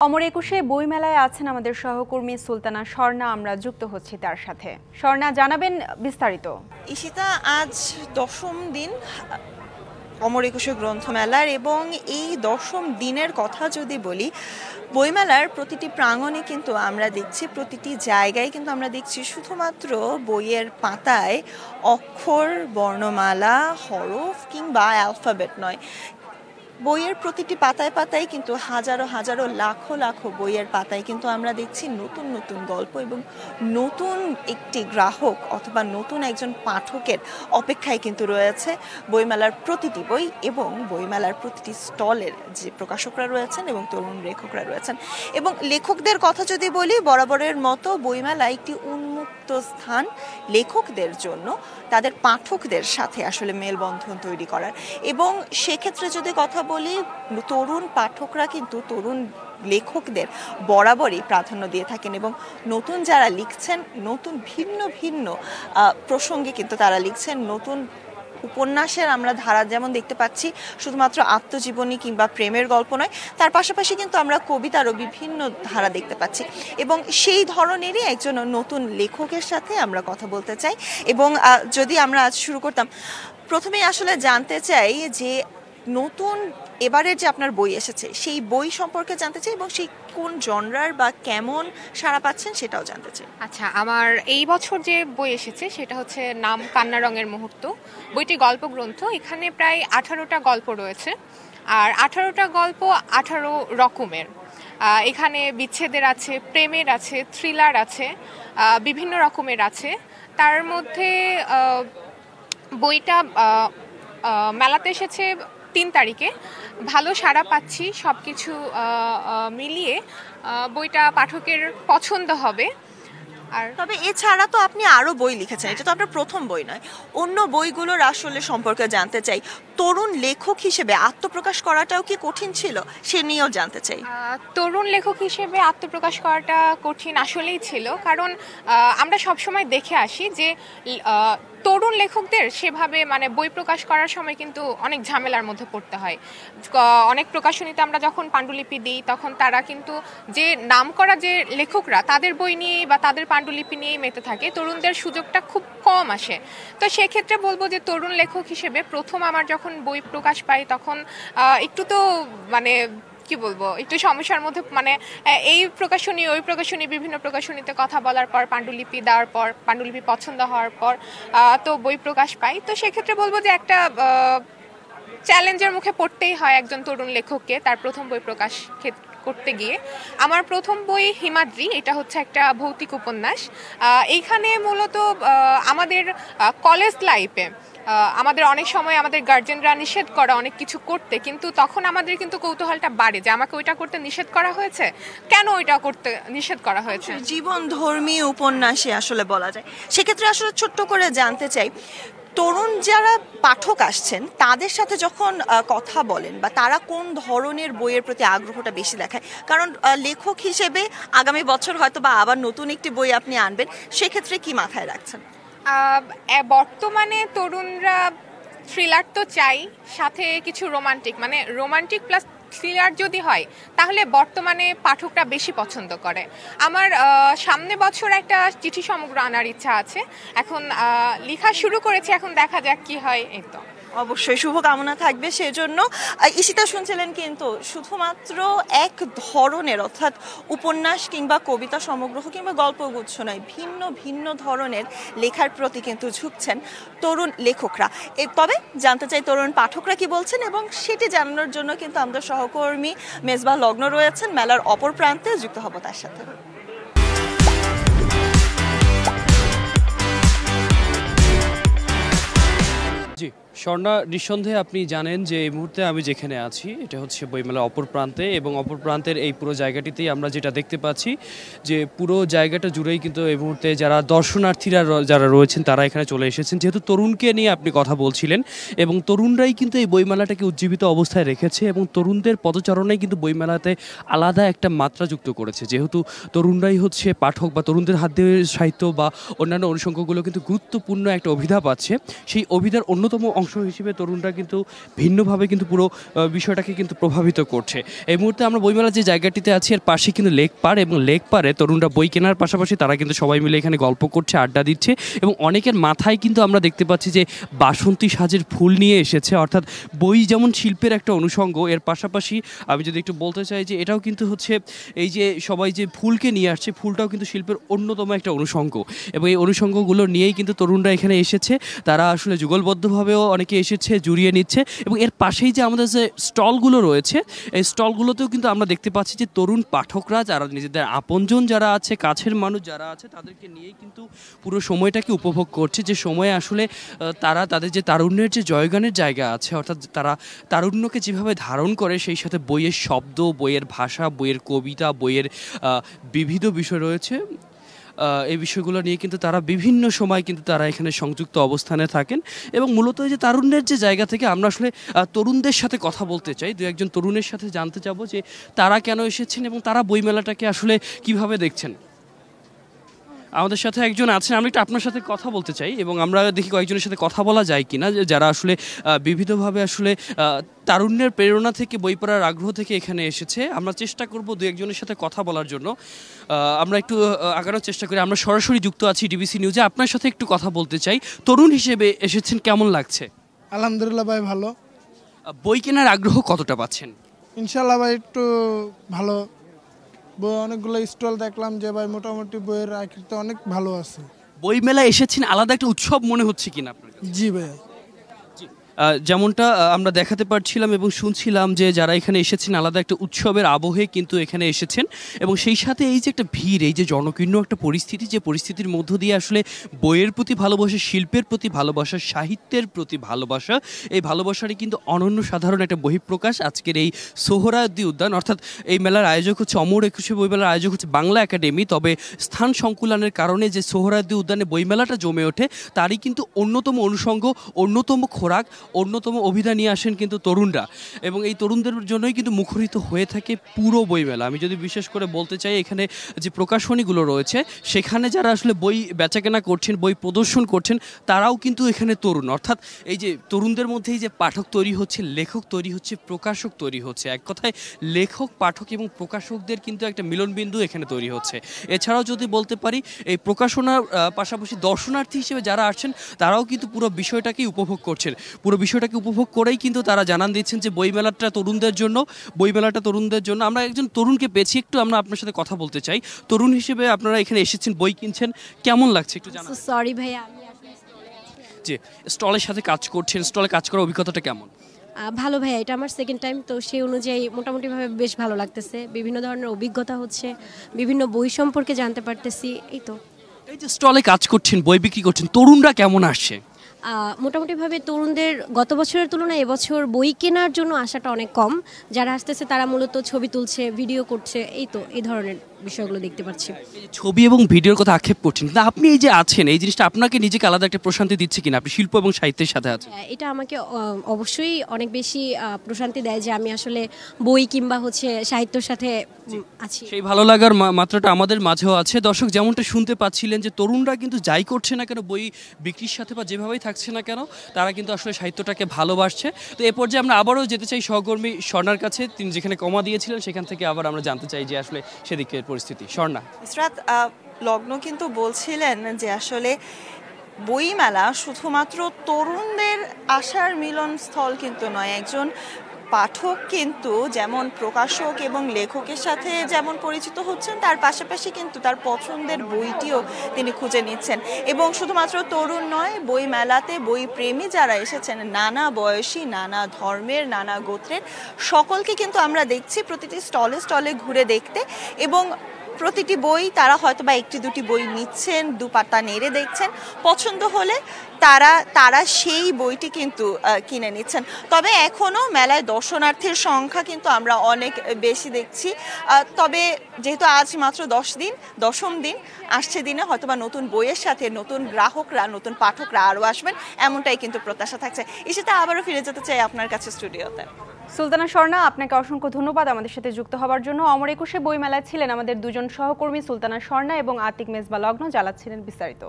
অমর একুশে বইমেলায় আছেন আমাদের সহকর্মী সুলতানা স্বর্ণা। আমরা যুক্ত হচ্ছি তার সাথে। স্বর্ণা, জানাবেন বিস্তারিত। ঈশিতা, আজ দশম দিন অমর একুশে গ্রন্থমেলার, এবং এই দশম দিনের কথা যদি বলি, বইমেলার প্রতিটি প্রাঙ্গণে কিন্তু আমরা দেখছি, প্রতিটি জায়গায় কিন্তু আমরা দেখছি শুধুমাত্র বইয়ের পাতায় অক্ষর, বর্ণমালা, হরফ কিংবা অ্যালফাবেট নয়, বইয়ের প্রতিটি পাতায় পাতায় কিন্তু হাজারো হাজারো লাখো লাখো বইয়ের পাতায় কিন্তু আমরা দেখছি নতুন নতুন গল্প এবং নতুন একটি গ্রাহক অথবা নতুন একজন পাঠকের অপেক্ষায় কিন্তু রয়েছে বইমেলার প্রতিটি বই এবং বইমেলার প্রতিটি স্টলের যে প্রকাশকরা রয়েছেন এবং তরুণ লেখকরা রয়েছেন। এবং লেখকদের কথা যদি বলি, বরাবরের মতো বইমেলা একটি উন্মুক্ত স্থান লেখকদের জন্য, তাদের পাঠকদের সাথে আসলে মেলবন্ধন তৈরি করার। এবং সেক্ষেত্রে যদি কথা বলি, তরুণ পাঠকরা কিন্তু তরুণ লেখকদের বরাবরই প্রাধান্য দিয়ে থাকেন এবং নতুন যারা লিখছেন, নতুন ভিন্ন ভিন্ন প্রসঙ্গে কিন্তু তারা লিখছেন। নতুন উপন্যাসের আমরা ধারা যেমন দেখতে পাচ্ছি, শুধুমাত্র আত্মজীবনী কিংবা প্রেমের গল্প নয়, তার পাশাপাশি কিন্তু আমরা কবিতারও বিভিন্ন ধারা দেখতে পাচ্ছি। এবং সেই ধরনেরই একজন নতুন লেখকের সাথে আমরা কথা বলতে চাই। এবং যদি আমরা আজ শুরু করতাম, প্রথমেই আসলে জানতে চাই যে নতুন এবারের যে আপনার বই এসেছে, সেই বই সম্পর্কে জানতে চাই এবং সেই কোন জনরার বা কেমন সাড়া পাচ্ছেন সেটাও জানতে চাই। আচ্ছা, আমার এই বছর যে বই এসেছে সেটা হচ্ছে নাম কান্না রঙের মুহূর্ত। বইটি গল্প গ্রন্থ। এখানে প্রায় 18টা গল্প রয়েছে, আর 18টা গল্প 18 রকমের। এখানে বিচ্ছেদের আছে, প্রেমের আছে, থ্রিলার আছে, বিভিন্ন রকমের আছে। তার মধ্যে বইটা মেলাতে এসেছে 3 তারিখে। ভালো সাড়া পাচ্ছি, সব কিছু মিলিয়ে বইটা পাঠকের পছন্দ হবে। আর তবে এছাড়া তো আপনি আরো বই লিখেছেন, এটা তো আপনার প্রথম বই নয়। অন্য বইগুলোর আসলে সম্পর্কে জানতে চাই। তরুণ লেখক হিসেবে আত্মপ্রকাশ করাটাও কি কঠিন ছিল, সে নিয়েও জানতে চাই। তরুণ লেখক হিসেবে আত্মপ্রকাশ করাটা কঠিন আসলেই ছিল, কারণ আমরা সবসময় দেখে আসি যে তরুণ লেখকদের সেভাবে মানে বই প্রকাশ করার সময় কিন্তু অনেক ঝামেলার মধ্যে পড়তে হয়। অনেক প্রকাশনীতে আমরা যখন পাণ্ডুলিপি দিই, তখন তারা কিন্তু যে নামকরা যে লেখকরা তাদের বই নিয়েই বা তাদের পাণ্ডুলিপি নিয়েই মেতে থাকে, তরুণদের সুযোগটা খুব কম আসে। তো সেক্ষেত্রে বলবো যে তরুণ লেখক হিসেবে প্রথম আমার যখন বই প্রকাশ পাই, তখন একটু তো মানে কি বলবো, একটু সমস্যার মধ্যে, মানে এই প্রকাশনী ওই প্রকাশনী, বিভিন্ন প্রকাশনীতে কথা বলার পর, পাণ্ডুলিপি দেওয়ার পর, পাণ্ডুলিপি পছন্দ হওয়ার পর তো বই প্রকাশ পাই। তো সেক্ষেত্রে বলবো যে একটা চ্যালেঞ্জের মুখে পড়তেই হয় একজন তরুণ লেখককে তার প্রথম বই প্রকাশ করতে গিয়ে। আমার প্রথম বই হিমাদ্রি, এটা হচ্ছে একটা ভৌতিক উপন্যাস। এইখানে মূলত আমাদের কলেজ লাইফে আমাদের অনেক সময় আমাদের গার্জেনরা নিষেধ করা অনেক কিছু করতে, কিন্তু তখন আমাদের কিন্তু কৌতূহলটা বাড়ে যে আমাকে ওইটা করতে নিষেধ করা হয়েছে, কেন ওইটা করতে নিষেধ করা হয়েছে। জীবন ধর্মী উপন্যাসে আসলে বলা যায়। সেক্ষেত্রে আসলে ছোট্ট করে জানতে চাই, তরুণ যারা পাঠক আসছেন তাদের সাথে যখন কথা বলেন, বা তারা কোন ধরনের বইয়ের প্রতি আগ্রহটা বেশি দেখায়? কারণ লেখক হিসেবে আগামী বছর হয়তো বা আবার নতুন একটি বই আপনি আনবেন, সেক্ষেত্রে কি মাথায় রাখছেন? বর্তমানে তরুণরা থ্রিলার তো চাই, সাথে কিছু রোমান্টিক, মানে রোমান্টিক প্লাস থ্রিলার যদি হয় তাহলে বর্তমানে পাঠকরা বেশি পছন্দ করে। আমার সামনে বছর একটা চিঠি সমগ্র আনার ইচ্ছা আছে, এখন লেখা শুরু করেছি, এখন দেখা যাক কি হয়। এই তো অবশ্যই শুভকামনা থাকবে সেজন্য। ঈশিতা, শুনছিলেন কিন্তু শুধুমাত্র এক ধরনের, অর্থাৎ উপন্যাস কিংবা কবিতা সমগ্র কিংবা গল্পগুচ্ছ নয়, ভিন্ন ভিন্ন ধরনের লেখার প্রতি কিন্তু ঝুঁকছেন তরুণ লেখকরা। তবে জানতে চাই তরুণ পাঠকরা কি বলছেন, এবং সেটি জানানোর জন্য কিন্তু আমাদের সহকর্মী মেজবাহ লগ্ন রয়েছেন মেলার অপর প্রান্তে, যুক্ত হব তার সাথে। জি স্বর্ণা, নিঃসন্দেহে আপনি জানেন যে এই মুহূর্তে আমি যেখানে আছি এটা হচ্ছে বইমেলার অপর প্রান্তে, এবং অপর প্রান্তের এই পুরো জায়গাটিতেই আমরা যেটা দেখতে পাচ্ছি যে পুরো জায়গাটা জুড়েই কিন্তু এই মুহূর্তে যারা দর্শনার্থীরা যারা রয়েছেন তারা এখানে চলে এসেছেন। যেহেতু তরুণকে নিয়ে আপনি কথা বলছিলেন, এবং তরুণরাই কিন্তু এই বইমেলাটাকে উজ্জীবিত অবস্থায় রেখেছে, এবং তরুণদের পদচারণাই কিন্তু বইমেলাতে আলাদা একটা মাত্রা যুক্ত করেছে। যেহেতু তরুণরাই হচ্ছে পাঠক, বা তরুণদের হাত দিয়ে সাহিত্য বা অন্যান্য অনুষঙ্গগুলো কিন্তু গুরুত্বপূর্ণ একটা অভিধা পাচ্ছে, সেই অভিধার অন্যতম অংশ হিসেবে তরুণরা কিন্তু ভিন্নভাবে কিন্তু পুরো বিষয়টাকে কিন্তু প্রভাবিত করছে। এই মুহূর্তে আমরা বইমেলার যে জায়গাটিতে আছি এর পাশে কিন্তু লেক পাড়, এবং লেক পাড়ে তরুণরা বই কেনার পাশাপাশি তারা কিন্তু সবাই মিলে এখানে গল্প করছে, আড্ডা দিচ্ছে, এবং অনেকের মাথায় কিন্তু আমরা দেখতে পাচ্ছি যে বাসন্তী সাজের ফুল নিয়ে এসেছে। অর্থাৎ বই যেমন শিল্পের একটা অনুষঙ্গ, এর পাশাপাশি আমি যদি একটু বলতে চাই যে এটাও কিন্তু হচ্ছে এই যে সবাই যে ফুলকে নিয়ে আসছে, ফুলটাও কিন্তু শিল্পের অন্যতম একটা অনুষঙ্গ, এবং এই অনুষঙ্গগুলো নিয়েই কিন্তু তরুণরা এখানে এসেছে। তারা আসলে যুগলবদ্ধভাবেও অনেকে এসেছে, জুড়িয়ে নিচ্ছে, এবং এর পাশেই যে আমাদের যে স্টলগুলো রয়েছে এই স্টলগুলোতেও কিন্তু আমরা দেখতে পাচ্ছি যে তরুণ পাঠকরা যারা নিজেদের আপনজন যারা আছে, কাছের মানুষ যারা আছে, তাদেরকে নিয়েই কিন্তু পুরো সময়টাকে উপভোগ করছে, যে সময়ে আসলে তারা তাদের যে তারুণ্যের যে জয়গানের জায়গা আছে, অর্থাৎ তারা তারুণ্যকে যেভাবে ধারণ করে, সেই সাথে বইয়ের শব্দ, বইয়ের ভাষা, বইয়ের কবিতা, বইয়ের বিবিধ বিষয় রয়েছে, এই বিষয়গুলো নিয়ে কিন্তু তারা বিভিন্ন সময় কিন্তু তারা এখানে সংযুক্ত অবস্থানে থাকেন। এবং মূলত এই যে তারুণ্যের যে জায়গা থেকে আমরা আসলে তরুণদের সাথে কথা বলতে চাই, দু একজন তরুণের সাথে জানতে চাবো যে তারা কেন এসেছেন এবং তারা বইমেলাটাকে আসলে কিভাবে দেখছেন। আমাদের সাথে একজন আছেন, আমি একটু আপনার সাথে কথা বলতে চাই, এবং আমরা দেখি কয়েকজনের সাথে কথা বলা যায় কিনা, যারা আসলে বিবিধভাবে আসলে তারুণ্যের প্রেরণা থেকে, বই পড়ার আগ্রহ থেকে এখানে এসেছে। আমরা চেষ্টা করব দু একজনের সাথে কথা বলার জন্য। আমরা একটু আগানোর চেষ্টা করি। আমরা সরাসরি যুক্ত আছি ডিবিসি নিউজে। আপনার সাথে একটু কথা বলতে চাই। তরুণ হিসেবে এসেছেন, কেমন লাগছে? আলহামদুলিল্লাহ ভাই, ভালো। বই কেনার আগ্রহ কতটা পাচ্ছেন? ইনশাল্লাহ ভাই একটু ভালো। বই অনেকগুলো স্টল দেখলাম যে ভাই মোটামুটি বইয়ের আকৃতি অনেক ভালো আছে। বই মেলা এসেছেন, আলাদা একটা উৎসব মনে হচ্ছে কিনা আপনার কাছে? জি ভাই, যেমনটা আমরা দেখাতে পারছিলাম এবং শুনছিলাম যে যারা এখানে এসেছেন আলাদা একটা উৎসবের আবহে কিন্তু এখানে এসেছেন, এবং সেই সাথে এই যে একটা ভিড়, এই যে জনকীর্ণ একটা পরিস্থিতি, যে পরিস্থিতির মধ্য দিয়ে আসলে বইয়ের প্রতি ভালোবাসা, শিল্পের প্রতি ভালোবাসা, সাহিত্যের প্রতি ভালোবাসা, এই ভালোবাসারই কিন্তু অনন্য সাধারণ একটা বহিঃপ্রকাশ আজকের এই সোহরাওয়ার্দী উদ্যান। অর্থাৎ এই মেলার আয়োজক হচ্ছে অমর একুশে বইমেলার আয়োজক হচ্ছে বাংলা একাডেমি। তবে স্থান সংকুলানের কারণে যে সোহরাওয়ার্দী উদ্যানে বইমেলাটা জমে ওঠে, তারই কিন্তু অন্যতম অনুষঙ্গ, অন্যতম খোরাক, অন্যতম অভিধা নিয়ে আসেন কিন্তু তরুণরা, এবং এই তরুণদের জন্যই কিন্তু মুখরিত হয়ে থাকে পুরো বইমেলা। আমি যদি বিশেষ করে বলতে চাই, এখানে যে প্রকাশনীগুলো রয়েছে সেখানে যারা আসলে বই বেচাকেনা করছেন, বই প্রদর্শন করছেন, তারাও কিন্তু এখানে তরুণ। অর্থাৎ এই যে তরুণদের মধ্যেই যে পাঠক তৈরি হচ্ছে, লেখক তৈরি হচ্ছে, প্রকাশক তৈরি হচ্ছে, এক কথায় লেখক, পাঠক এবং প্রকাশকদের কিন্তু একটা মিলনবিন্দু এখানে তৈরি হচ্ছে। এছাড়াও যদি বলতে পারি, এই প্রকাশনার পাশাপাশি দর্শনার্থী হিসেবে যারা আসছেন তারাও কিন্তু পুরো বিষয়টাকেই উপভোগ করছেন। পুরো বিষয়টাকে উপভোগ করেই কিন্তু তারা জানান দিচ্ছেন যে বইমেলাটা তরুণদের জন্য, বইমেলাটা তরুণদের জন্য। আমরা একজন তরুণকে পেয়েছি, একটু আমরা আপনার সাথে কথা বলতে চাই। তরুণ হিসেবে আপনারা এখানে এসেছেন, বই কিনছেন, কেমন লাগছে একটু জানান। সরি ভাইয়া, আমি আসলে যে স্টলের সাথে কাজ করছেন, স্টলে কাজ করার অভিজ্ঞতাটা কেমন? ভালো ভাইয়া, এটা আমার সেকেন্ড টাইম, তো সেই অনুযায়ী মোটামুটিভাবে বেশ ভালো লাগতেছে। বিভিন্ন ধরনের অভিজ্ঞতা হচ্ছে, বিভিন্ন বই সম্পর্কে জানতে পারতেছি। এই তো, এই যে স্টলে কাজ করছেন, বই বিক্রি করছেন, তরুণরা কেমন আসছে? মোটামুটিভাবে তরুণদের গত বছরের তুলনায় এবছর বই কেনার জন্য আশাটা অনেক কম। যারা আসতেছে তারা মূলত ছবি তুলছে, ভিডিও করছে, এই তো এই ধরনের বিষয়গুলো দেখতে পাচ্ছি। ছবি এবং ভিডিওর কথা আক্ষেপ করছেন, কিন্তু আপনি এই যে আছেন, এই জিনিসটা আপনাকে নিজেকে আলাদা একটা প্রশান্তি দিচ্ছে কিনা? আপনি শিল্প এবং সাহিত্যের সাথে আছেন, এটা আমাকে অবশ্যই অনেক বেশি প্রশান্তি দেয় যে আমি আসলে বই কিংবা হচ্ছে সাহিত্যের সাথে আছি। সেই ভালো লাগার মাত্রাটা আমাদের মাঝেও আছে। দর্শক, যেমনটা শুনতে পাচ্ছিলেন যে তরুণরা কিন্তু যাই করছে না কেন, বই বিক্রির সাথে বা যেভাবেই থাকছে না কেন, তারা কিন্তু আসলে সাহিত্যটাকে ভালোবাসছে। তো এ পর্যায়ে আমরা আবারও যেতে চাই সহকর্মী স্বর্ণার কাছে। তিনি যেখানে কমা দিয়েছিলেন সেখান থেকে আবার আমরা জানতে চাই যে আসলে সেদিকের পরিস্থিতি। স্বর্ণা, ইসরাত, লগ্ন কিন্তু বলছিলেন যে আসলে বইমেলা শুধুমাত্র তরুণদের আশার মিলনস্থল কিন্তু নয়। একজন পাঠক কিন্তু যেমন প্রকাশক এবং লেখকের সাথে যেমন পরিচিত হচ্ছেন, তার পাশাপাশি কিন্তু তার পছন্দের বইটিও তিনি খুঁজে নিচ্ছেন। এবং শুধুমাত্র তরুণ নয়, বই মেলাতে বই প্রেমী যারা এসেছেন, নানা বয়সী, নানা ধর্মের, নানা গোত্রের, সকলকে কিন্তু আমরা দেখছি প্রতিটি স্টলে স্টলে ঘুরে দেখতে। এবং প্রতিটি বই তারা হয়তো বা একটি দুটি বই নিচ্ছেন, দুপাতা নেড়ে দেখছেন, পছন্দ হলে তারা সেই বইটি কিন্তু কিনে নিচ্ছেন। তবে এখনও মেলায় দর্শনার্থীর সংখ্যা কিন্তু আমরা অনেক বেশি দেখছি। তবে যেহেতু আজ মাত্র 10ম দিন, আসছে দিনে হয়তো বা নতুন বইয়ের সাথে নতুন গ্রাহকরা, নতুন পাঠকরা আরও আসবেন, এমনটাই কিন্তু প্রত্যাশা থাকছে। এসেতে আবারও ফিরে যেতে চাই আপনার কাছে স্টুডিওতে। সুলতানা স্বর্ণা, আপনাকে অসংখ্য ধন্যবাদ আমাদের সাথে যুক্ত হওয়ার জন্য। অমর একুশে বইমেলায় ছিলেন আমাদের দুজন সহকর্মী সুলতানা স্বর্ণা এবং আতিক মেজবা লগ্ন, জ্বালাচ্ছিলেন বিস্তারিত।